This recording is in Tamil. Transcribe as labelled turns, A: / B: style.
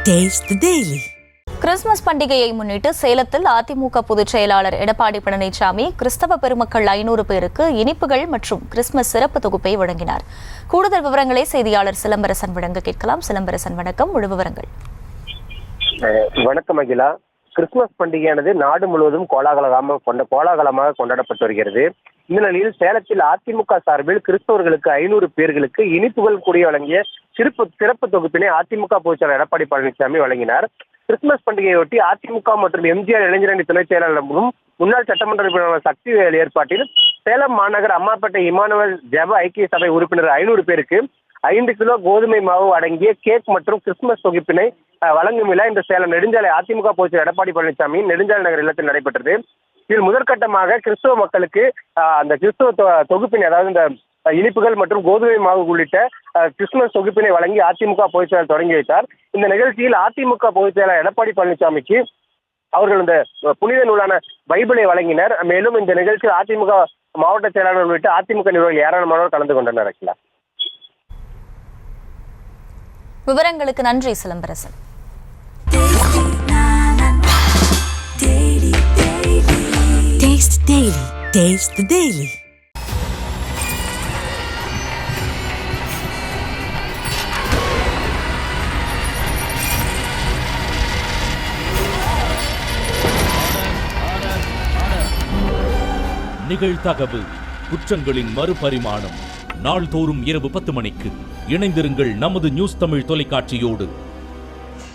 A: Taste the Daily.
B: கிறிஸ்துமஸ் பண்டிகையை முன்னிட்டு சேலத்தில் அதிமுக பொதுச் செயலாளர் எடப்பாடி பழனிசாமி கிறிஸ்தவ பெருமக்கள் 500 பேருக்கு இனிப்புகள் மற்றும் கிறிஸ்துமஸ் சிறப்பு தொகுப்பை வழங்கினார். கூடுதல் விவரங்களை செய்தியாளர் சிலம்பரசன் வழங்க கேட்கலாம். சிலம்பரசன், வணக்கம். முழு விவரங்கள்.
C: வணக்கம் அகிலா. கிறிஸ்துமஸ் பண்டிகையானது நாடு முழுவதும் கோலாகலமாக கொண்டாடப்பட்டு வருகிறது. இந்த நிலையில் சேலத்தில் அதிமுக சார்பில் கிறிஸ்தவர்களுக்கு 500 பேர்களுக்கு இனிப்புகள் கூடிய வழங்கிய சிறப்பு தொகுப்பினை அதிமுக பொதுச்செயலாளர் எடப்பாடி பழனிசாமி வழங்கினார். கிறிஸ்துமஸ் பண்டிகையொட்டி அதிமுக மற்றும் எம்ஜிஆர் இளைஞரணி துணை செயலாளரும் முன்னாள் சட்டமன்ற உறுப்பினர் சக்திவேல் ஏற்பாட்டில் சேலம் மாநகர் அம்மாப்பேட்டை இமானுவேல் ஜெப ஐக்கிய சபை உறுப்பினர் 500 பேருக்கு 5 கிலோ கோதுமை மாவு அடங்கிய கேக் மற்றும் கிறிஸ்துமஸ் தொகுப்பினை வழங்கும் விழா இந்த சேலம் நெடுஞ்சாலை அதிமுக பொதுச்செயலாளர் எடப்பாடி பழனிசாமி நெடுஞ்சாலை நகர் இல்லத்தில் நடைபெற்றது. இதில் முதற்கட்டமாக கிறிஸ்துவ மக்களுக்கு அந்த கிறிஸ்துவ தொகுப்பினை, அதாவது இந்த இனிப்புகள் மற்றும் கோதுமை மாவு உள்ளிட்ட கிறிஸ்துமஸ் தொகுப்பினை வழங்கி அதிமுக பொதுச் செயலாளர் தொடங்கி வைத்தார். இந்த நிகழ்ச்சியில் அதிமுக பொதுச் செயலாளர் எடப்பாடி பழனிசாமிக்கு அவர்கள் இந்த புனித நூலான பைபிளை வழங்கினர். மேலும் இந்த நிகழ்ச்சியில் அதிமுக மாவட்ட செயலாளர் உள்ளிட்ட அதிமுக நிர்வாகிகள் ஏராளமானோர் கலந்து கொண்டனர்.
B: விவரங்களுக்கு நன்றி Silambarasan.
A: Taste Daily. Taste the Daily.
D: நிகழ்தகவு குற்றங்களின் மறுபரிமாணம். நாள்தோறும் இரவு 10 மணிக்கு இணைந்திருங்கள் நமது நியூஸ் தமிழ் தொலைக்காட்சியோடு.